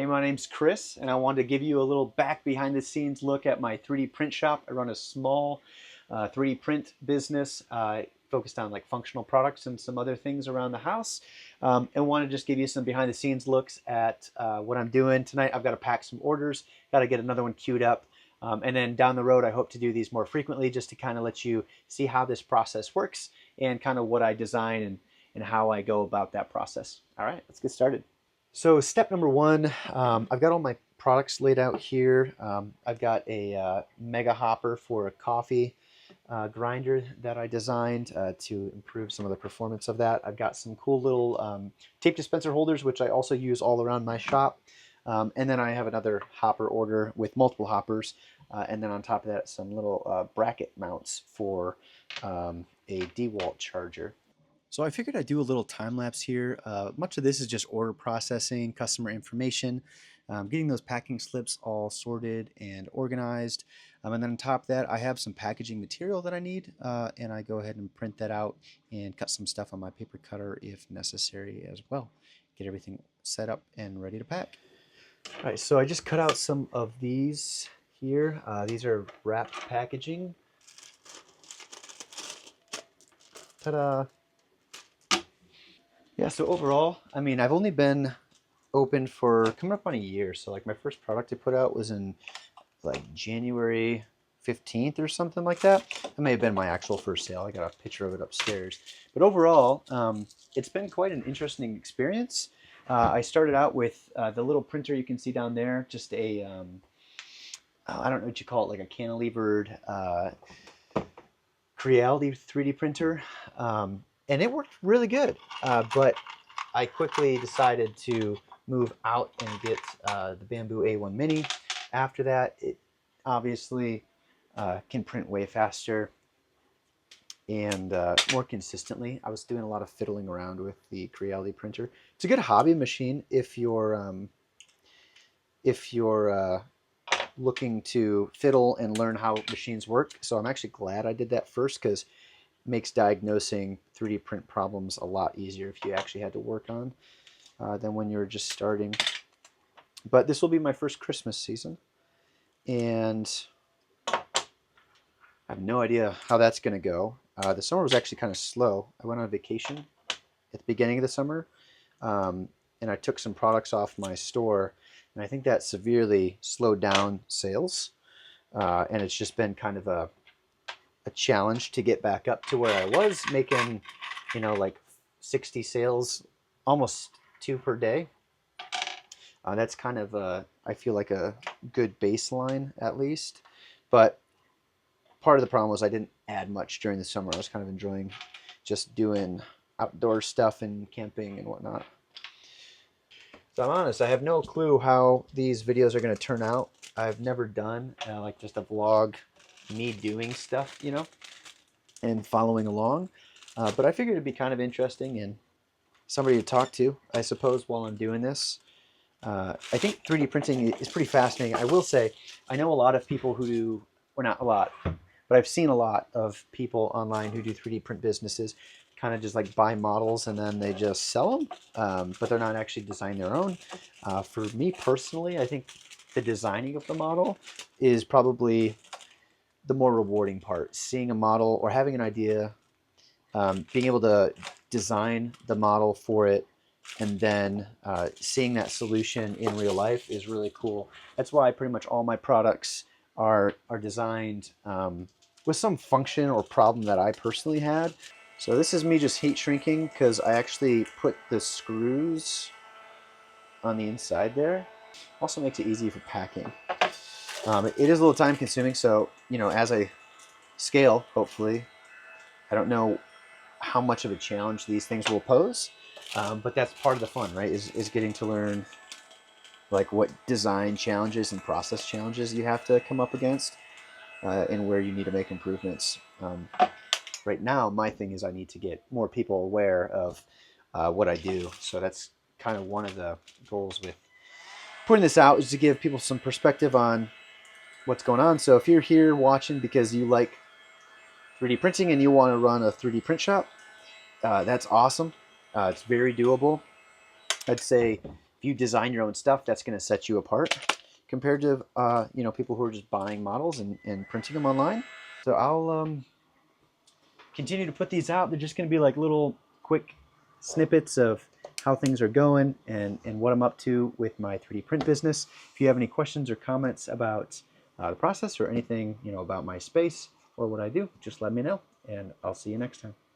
Hey, my name's Chris, and I wanted to give you a little back behind the scenes look at my 3D print shop. I run a small 3D print business focused on like functional products and some other things around the house. And want to just give you some behind the scenes looks at what I'm doing tonight. I've got to pack some orders, got to get another one queued up. And then down the road, I hope to do these more frequently just to kind of let you see how this process works and kind of what I design and how I go about that process. All right, let's get started. So step number one, I've got all my products laid out here. I've got a mega hopper for a coffee grinder that I designed to improve some of the performance of that. I've got some cool little tape dispenser holders, which I also use all around my shop. And then I have another hopper order with multiple hoppers. And then on top of that, some little bracket mounts for a DeWalt charger. So I figured I'd do a little time lapse here. Much of this is just order processing, customer information, getting those packing slips all sorted and organized. And then on top of that, I have some packaging material that I need, and I go ahead and print that out and cut some stuff on my paper cutter if necessary as well. Get everything set up and ready to pack. All right, so I just cut out some of these here. These are wrapped packaging. Ta-da! Yeah, so overall, I mean, I've only been open for coming up on a year. So like my first product I put out was in like January 15th or something like that. That may have been my actual first sale. I got a picture of it upstairs. But overall, it's been quite an interesting experience. I started out with the little printer you can see down there, just a, I don't know what you call it, like a cantilevered Creality 3D printer. And it worked really good, but I quickly decided to move out and get the Bamboo A1 Mini. After that, it obviously can print way faster and more consistently. I was doing a lot of fiddling around with the Creality printer. It's a good hobby machine if you're looking to fiddle and learn how machines work. So I'm actually glad I did that first, because makes diagnosing 3D print problems a lot easier if you actually had to work on than when you're just starting. But this will be my first Christmas season, and I have no idea how that's going to go. The summer was actually kind of slow. I went on vacation at the beginning of the summer, and I took some products off my store, and I think that severely slowed down sales. And it's just been kind of a challenge to get back up to where I was making, like 60 sales, almost 2 per day. That's kind of I feel like a good baseline at least. But part of the problem was I didn't add much during the summer. I was kind of enjoying just doing outdoor stuff and camping and whatnot. So I'm honest, I have no clue how these videos are going to turn out. I've never done like just a vlog, me doing stuff, and following along. But I figured it'd be kind of interesting and somebody to talk to, I suppose, while I'm doing this. I think 3D printing is pretty fascinating. I will say, I know a lot of people who do, or not a lot, but I've seen a lot of people online who do 3D print businesses, kind of just like buy models and then they just sell them, but they're not actually designing their own. For me personally, I think the designing of the model is probably the more rewarding part. Seeing a model or having an idea, being able to design the model for it, and then seeing that solution in real life is really cool. That's why pretty much all my products are designed with some function or problem that I personally had. So this is me just heat shrinking, because I actually put the screws on the inside there. Also makes it easy for packing. It is a little time consuming, so as I scale, hopefully, I don't know how much of a challenge these things will pose, but that's part of the fun, right? Is getting to learn like what design challenges and process challenges you have to come up against, and where you need to make improvements. Right now, my thing is I need to get more people aware of what I do, so that's kind of one of the goals with putting this out, is to give people some perspective on what's going on. So if you're here watching because you like 3D printing and you want to run a 3D print shop, that's awesome. It's very doable. I'd say if you design your own stuff, that's going to set you apart compared to you know, people who are just buying models and printing them online. So I'll continue to put these out. They're just going to be like little quick snippets of how things are going and what I'm up to with my 3D print business. If you have any questions or comments about the process or anything, you know, about my space or what I do, just let me know, and I'll see you next time.